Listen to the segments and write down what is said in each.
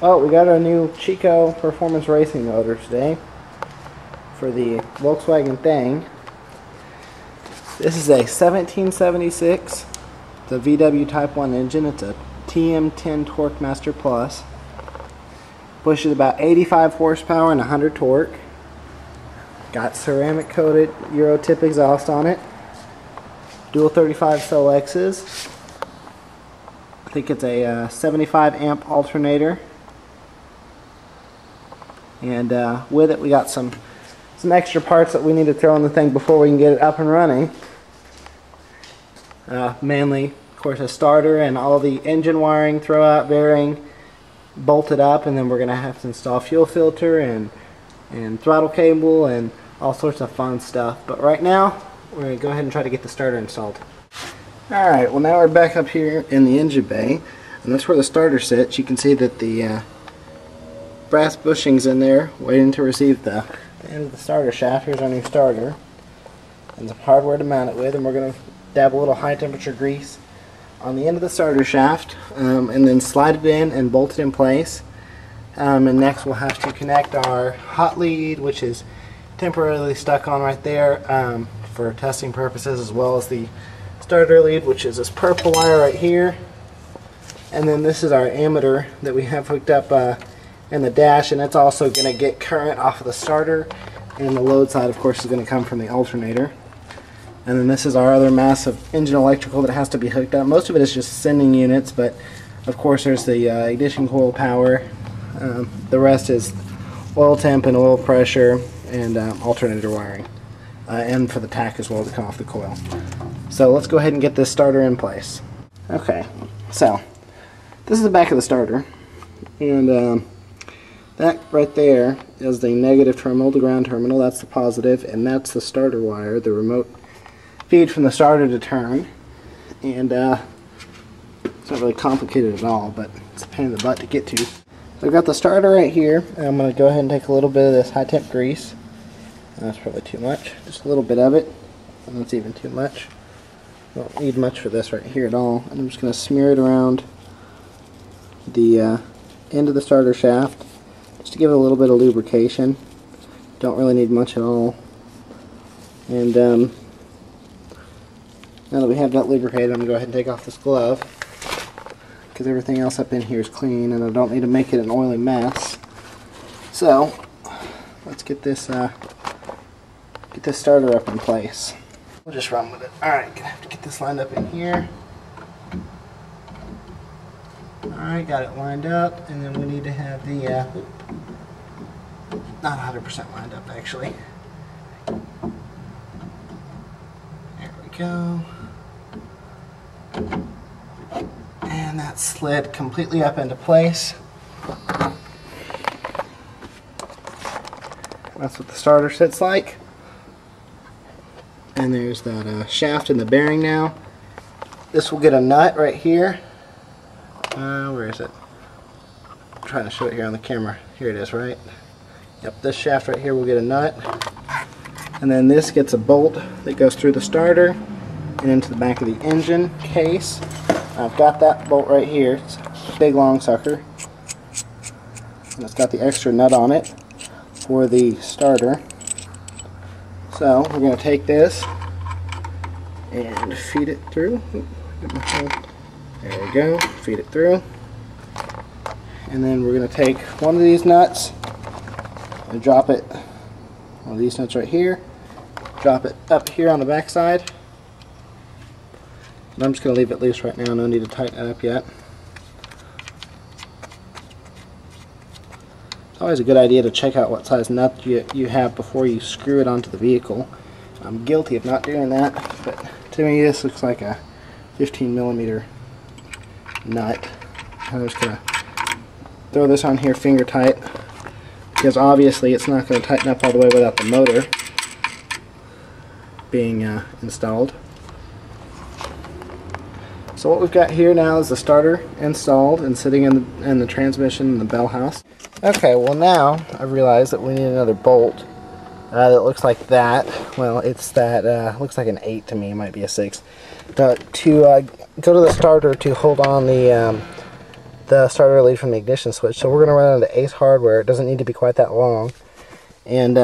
Oh, we got our new Chico Performance Racing motor today for the Volkswagen Thing. This is a 1776, the VW Type 1 engine. It's a TM10 Torque Master Plus. Pushes about 85 horsepower and 100 torque. Got ceramic coated Eurotip exhaust on it. Dual 35 cell X's. I think it's a 75 amp alternator. And with it we got some extra parts that we need to throw in the thing before we can get it up and running. Mainly, of course, a starter and all the engine wiring, throw out bearing, bolted up, and then we're going to have to install fuel filter and throttle cable and all sorts of fun stuff. But right now, we're going to go ahead and try to get the starter installed. Alright, well now we're back up here in the engine bay, and that's where the starter sits. You can see that the brass bushings in there waiting to receive the end of the starter shaft. Here's our new starter and some hardware to mount it with, and we're going to dab a little high temperature grease on the end of the starter shaft and then slide it in and bolt it in place. And next we'll have to connect our hot lead, which is temporarily stuck on right there for testing purposes, as well as the starter lead, which is this purple wire right here. And then this is our ammeter that we have hooked up in the dash, and it's also going to get current off of the starter, and the load side of course is going to come from the alternator. And then this is our other massive engine electrical that has to be hooked up. Most of it is just sending units, but of course there's the ignition coil power. The rest is oil temp and oil pressure and alternator wiring, and for the tack as well to come off the coil. So let's go ahead and get this starter in place. Okay, so this is the back of the starter, and that right there is the negative terminal, the ground terminal. That's the positive, and that's the starter wire, the remote feed from the starter to turn. And it's not really complicated at all, but it's a pain in the butt to get to. So I've got the starter right here, and I'm going to go ahead and take a little bit of this high temp grease. That's probably too much, just a little bit of it, and that's even too much. Don't need much for this right here at all. And I'm just going to smear it around the end of the starter shaft, just to give it a little bit of lubrication. Don't really need much at all. And now that we have that lubricated, I'm going to go ahead and take off this glove, because everything else up in here is clean and I don't need to make it an oily mess. So let's get this starter up in place. We'll just run with it. Alright, gonna have to get this lined up in here. Alright, got it lined up, and then we need to have the not 100% lined up actually. There we go. And that slid completely up into place. That's what the starter sits like. And there's that shaft and the bearing now. This will get a nut right here. Where is it? I'm trying to show it here on the camera. Here it is, right? Yep, this shaft right here will get a nut. And then this gets a bolt that goes through the starter and into the back of the engine case. I've got that bolt right here. It's a big long sucker. And it's got the extra nut on it for the starter. So we're going to take this and feed it through. There we go. Feed it through. And then we're going to take one of these nuts and drop it, one of these nuts right here, drop it up here on the back side. And I'm just going to leave it loose right now. No need to tighten it up yet. It's always a good idea to check out what size nut you have before you screw it onto the vehicle. I'm guilty of not doing that, but to me this looks like a 15mm nut. I'm just going to throw this on here finger tight, because obviously it's not going to tighten up all the way without the motor being installed. So what we've got here now is the starter installed and sitting in the transmission in the bell house. Okay, well now I realize that we need another bolt that looks like that. Well, it's that looks like an 8 to me. It might be a 6. To go to the starter to hold on the the starter lead from the ignition switch. So we're going to run into Ace Hardware. It doesn't need to be quite that long. And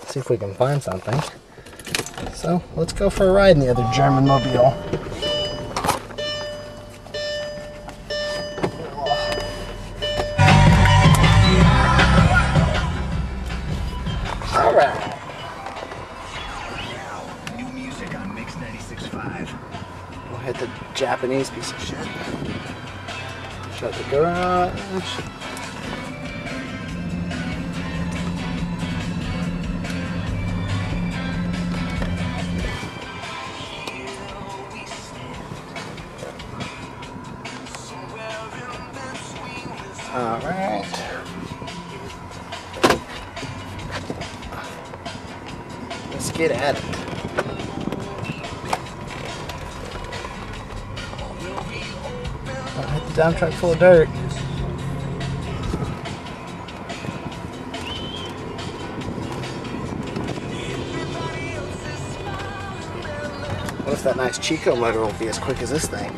see if we can find something. So let's go for a ride in the other German mobile. All right. New music on Mix 96.5. We'll hit the Japanese piece of shit. Shut the garage. Alright. Let's get at it. I'll hit the dump truck full of dirt. What if that nice Chico motor won't be as quick as this thing?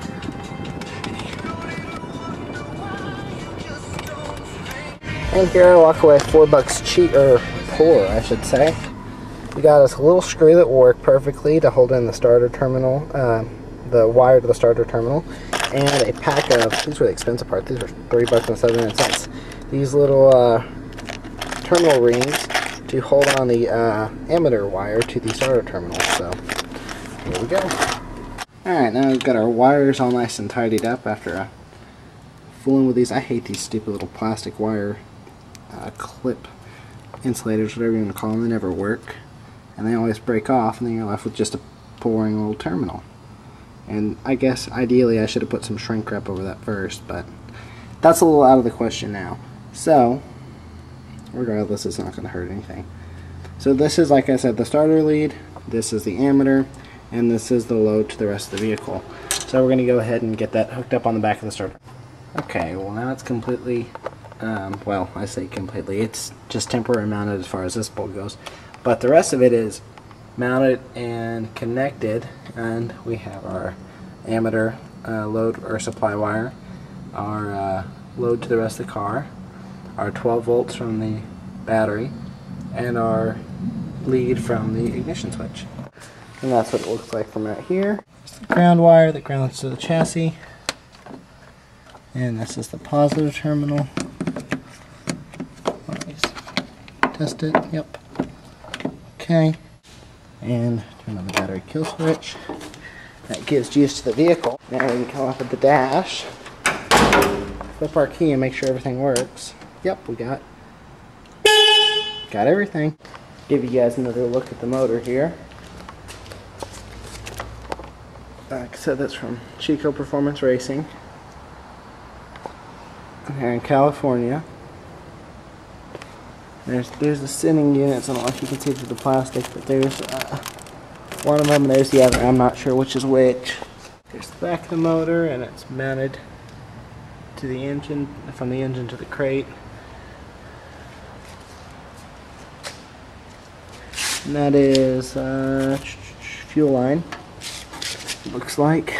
And here I walk away $4 cheap, or poor, I should say. We got us a little screw that will work perfectly to hold in the starter terminal, the wire to the starter terminal, and a pack of, these were the expensive parts, these are $3.79. These little terminal rings to hold on the emitter wire to the starter terminal. So, here we go. Alright, now we've got our wires all nice and tidied up after fooling with these. I hate these stupid little plastic wire clip insulators, whatever you want to call them. They never work, and they always break off, and then you're left with just a boring old terminal. And I guess ideally I should have put some shrink wrap over that first, but that's a little out of the question now. So regardless, it's not going to hurt anything. So this is, like I said, the starter lead, this is the ammeter, and this is the load to the rest of the vehicle. So we're going to go ahead and get that hooked up on the back of the starter. Okay, well now it's completely, well, I say completely, it's just temporarily mounted as far as this bolt goes, but the rest of it is mounted and connected, and we have our ammeter load or supply wire, our load to the rest of the car, our 12 volts from the battery, and our lead from the ignition switch. And that's what it looks like from right here. It's the ground wire that grounds to the chassis. And this is the positive terminal. Nice. Test it. Yep. Okay. And turn on the battery kill switch. That gives juice to the vehicle. Now we can come up at the dash, flip our key and make sure everything works. Yep, we got everything. Give you guys another look at the motor here. Like I said, that's from Chico Performance Racing here in California. There's the sending units. I don't know if you can see through the plastic, but there's one of them and there's the other. I'm not sure which is which. There's the back of the motor, and it's mounted to the engine, from the engine to the crate. And that is fuel line, looks like.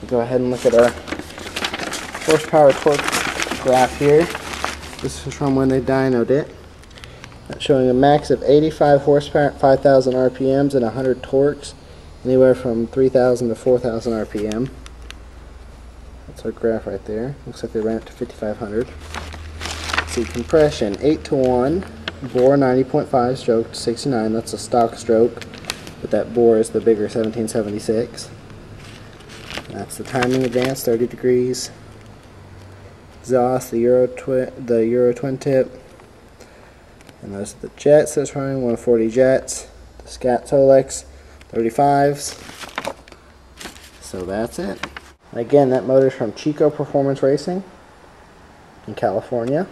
We'll go ahead and look at our horsepower torque graph here. This is from when they dynoed it. That's showing a max of 85 horsepower at 5,000 RPMs and 100 torques, anywhere from 3,000 to 4,000 RPM. That's our graph right there. Looks like they ran it to 5,500. See, compression 8:1, bore 90.5, stroke 69. That's a stock stroke, but that bore is the bigger 1776. That's the timing advance, 30 degrees. Exhaust, the Euro twin tip. And those are the jets that's running, 140 jets. The Scat Solex 35s. So that's it. And again, that motor's from Chico Performance Racing in California.